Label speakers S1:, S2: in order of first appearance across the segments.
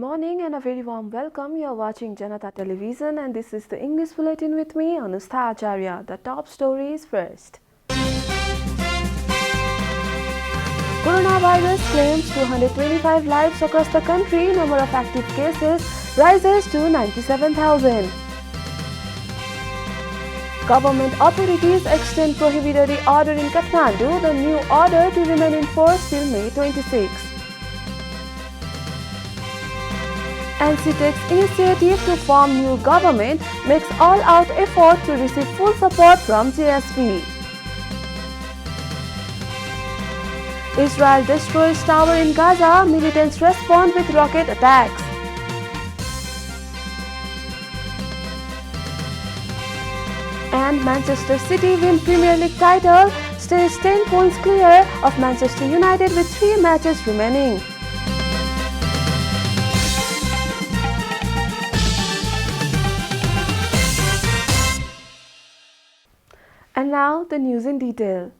S1: morning and a very warm welcome. You are watching Janata Television and this is the English Bulletin with me, Anustha Acharya. The top stories first. Coronavirus claims 225 lives across the country. Number of active cases rises to 97,000. Government authorities extend prohibitory order in Kathmandu. The new order to remain in force till May 26. NC takes initiative to form new government, makes all-out effort to receive full support from JSP. Israel destroys tower in Gaza, militants respond with rocket attacks. And Manchester City win Premier League title, stays 10 points clear of Manchester United with 3 matches remaining. And now the news in detail.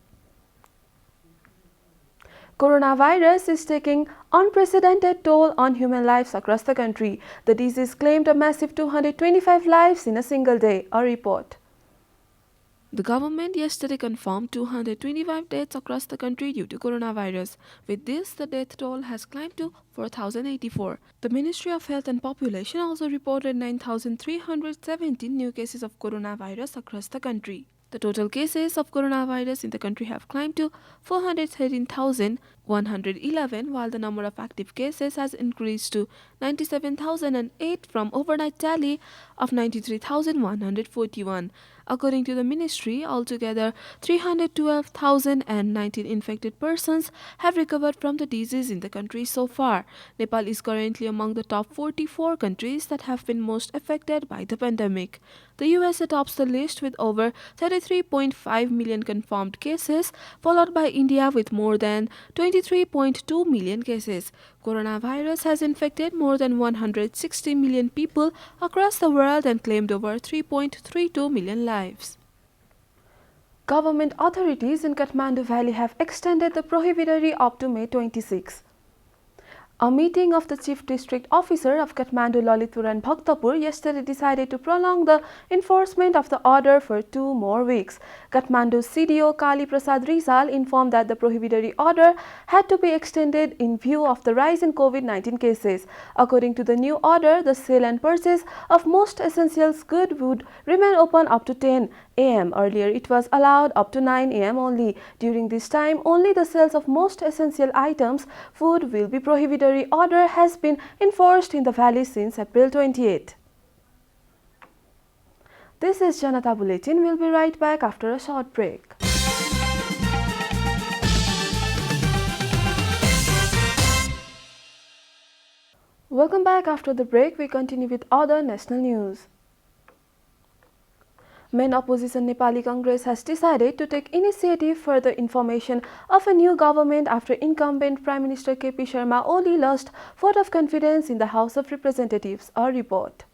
S1: Coronavirus is taking unprecedented toll on human lives across the country. The disease claimed a massive 225 lives in a single day. A report.
S2: The government yesterday confirmed 225 deaths across the country due to coronavirus. With this, the death toll has climbed to 4,084. The Ministry of Health and Population also reported 9,317 new cases of coronavirus across the country. The total cases of coronavirus in the country have climbed to 413,111, while the number of active cases has increased to 97,008 from overnight tally of 93,141. According to the ministry, altogether 312,019 infected persons have recovered from the disease in the country so far. Nepal is currently among the top 44 countries that have been most affected by the pandemic. The USA tops the list with over 33.5 million confirmed cases, followed by India with more than 23.2 million cases. Coronavirus has infected more than 160 million people across the world and claimed over 3.32 million lives.
S1: Government authorities in Kathmandu Valley have extended the prohibitory up to May 26. A meeting of the Chief District Officer of Kathmandu, Lalitpur and Bhaktapur yesterday decided to prolong the enforcement of the order for 2 more weeks. Kathmandu CDO Kali Prasad Rizal informed that the prohibitory order had to be extended in view of the rise in COVID-19 cases. According to the new order, the sale and purchase of most essentials goods would remain open up to 10 a.m. Earlier, it was allowed up to 9 a.m. only. During this time, only the sales of most essential items, food will be prohibited. Order has been enforced in the valley since April 28. This is Janata Bulletin. We'll be right back after a short break. Welcome back after the break. We continue with other national news. Main opposition Nepali Congress has decided to take initiative for the information of a new government after incumbent Prime Minister KP Sharma Oli lost vote of confidence in the House of Representatives. A report.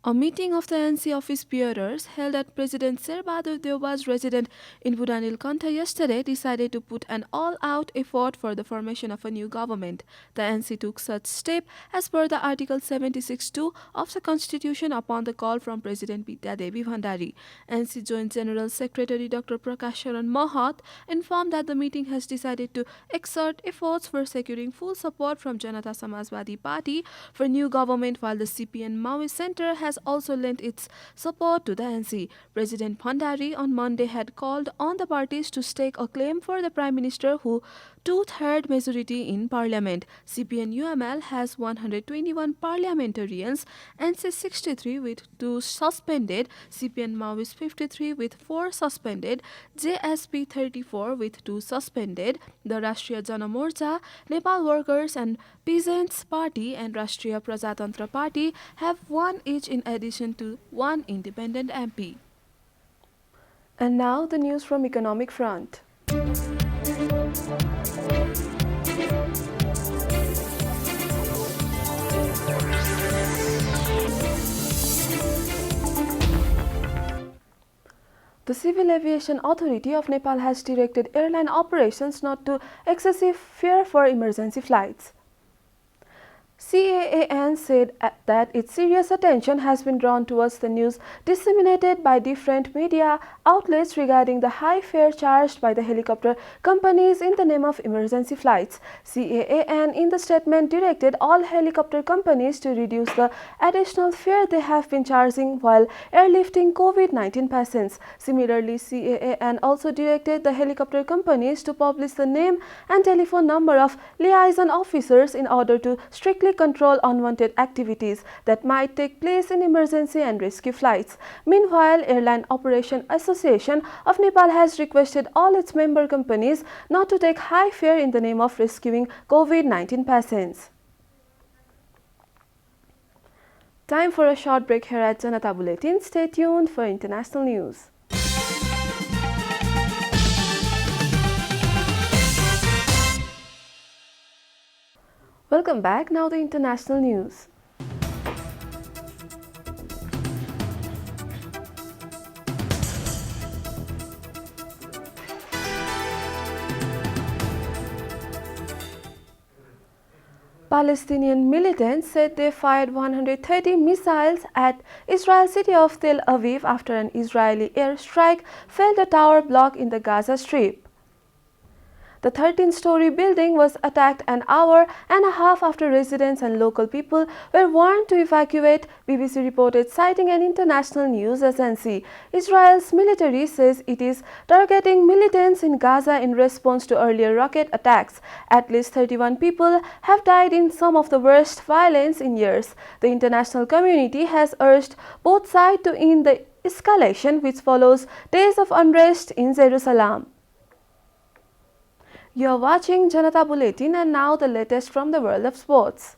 S2: A meeting of the NC office bearers held at President Sher Bahadur Deuba's residence in Budanilkantha yesterday decided to put an all-out effort for the formation of a new government. The NC took such step as per the Article 76(2) of the Constitution upon the call from President Vidya Devi Bhandari. NC Joint General Secretary Dr. Prakash Sharan Mahat informed that the meeting has decided to exert efforts for securing full support from Janata Samajwadi Party for new government, while the CPN Maoist Center has also lent its support to the NC. President Bhandari on Monday had called on the parties to stake a claim for the Prime Minister who two-thirds majority in Parliament. CPN-UML has 121 parliamentarians, NC 63 with 2 suspended, CPN Maoist 53 with 4 suspended, JSP 34 with 2 suspended, the Rashtriya Jana Morcha, Nepal Workers and Peasants Party and Rashtriya Prajatantra Party have 1 each in addition to 1 independent MP.
S1: And now the news from economic front. The Civil Aviation Authority of Nepal has directed airline operations not to excessive fare for emergency flights. CAAN said that its serious attention has been drawn towards the news disseminated by different media outlets regarding the high fare charged by the helicopter companies in the name of emergency flights. CAAN in the statement directed all helicopter companies to reduce the additional fare they have been charging while airlifting COVID-19 patients. Similarly, CAAN also directed the helicopter companies to publish the name and telephone number of liaison officers in order to strictly control unwanted activities that might take place in emergency and rescue flights. Meanwhile, Airline Operation Association of Nepal has requested all its member companies not to take high fare in the name of rescuing COVID-19 patients. Time for a short break here at Janata Bulletin. Stay tuned for international news. Welcome back. Now the international news. Palestinian militants said they fired 130 missiles at Israel's city of Tel Aviv after an Israeli airstrike felled a tower block in the Gaza Strip. The 13-story building was attacked an hour and a half after residents and local people were warned to evacuate, BBC reported, citing an international news agency. Israel's military says it is targeting militants in Gaza in response to earlier rocket attacks. At least 31 people have died in some of the worst violence in years. The international community has urged both sides to end the escalation, which follows days of unrest in Jerusalem. You are watching Janata Bulletin, and now the latest from the world of sports.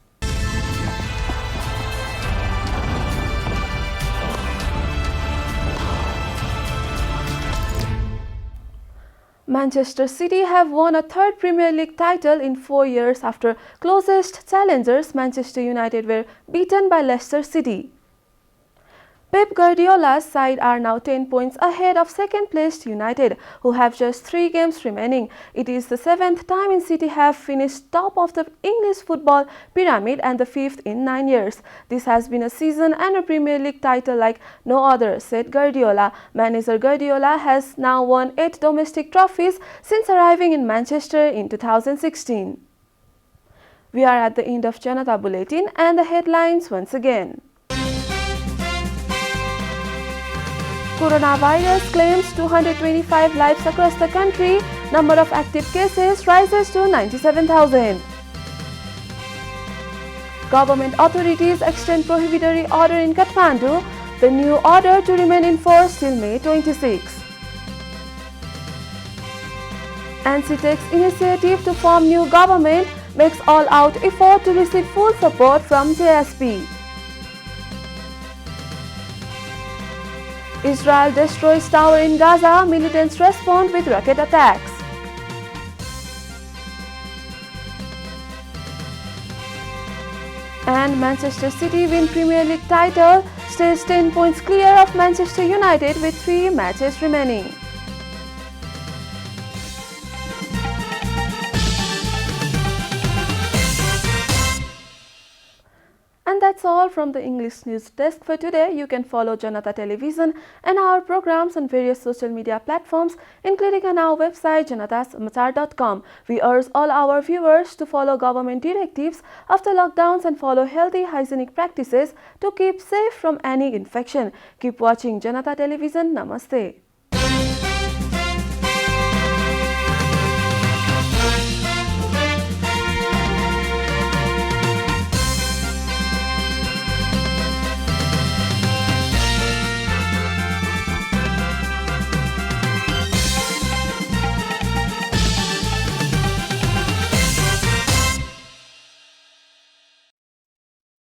S1: Manchester City have won a third Premier League title in 4 years after closest challengers Manchester United were beaten by Leicester City. Pep Guardiola's side are now 10 points ahead of second-placed United, who have just 3 games remaining. It is the 7th time in City have finished top of the English football pyramid and the 5th in 9 years. This has been a season and a Premier League title like no other, said Guardiola. Manager Guardiola has now won 8 domestic trophies since arriving in Manchester in 2016. We are at the end of Janata Bulletin, and the headlines once again. Coronavirus claims 225 lives across the country. Number of active cases rises to 97,000. Government authorities extend prohibitory order in Kathmandu. The new order to remain in force till May 26. NC takes initiative to form new government, makes all-out effort to receive full support from JSP. Israel destroys tower in Gaza, militants respond with rocket attacks. And Manchester City win Premier League title, stays 10 points clear of Manchester United with 3 matches remaining. And that's all from the English News Desk for today. You can follow Janata Television and our programs on various social media platforms, including on our website JanataSamachaar.com. We urge all our viewers to follow government directives of the lockdowns and follow healthy hygienic practices to keep safe from any infection. Keep watching Janata Television. Namaste.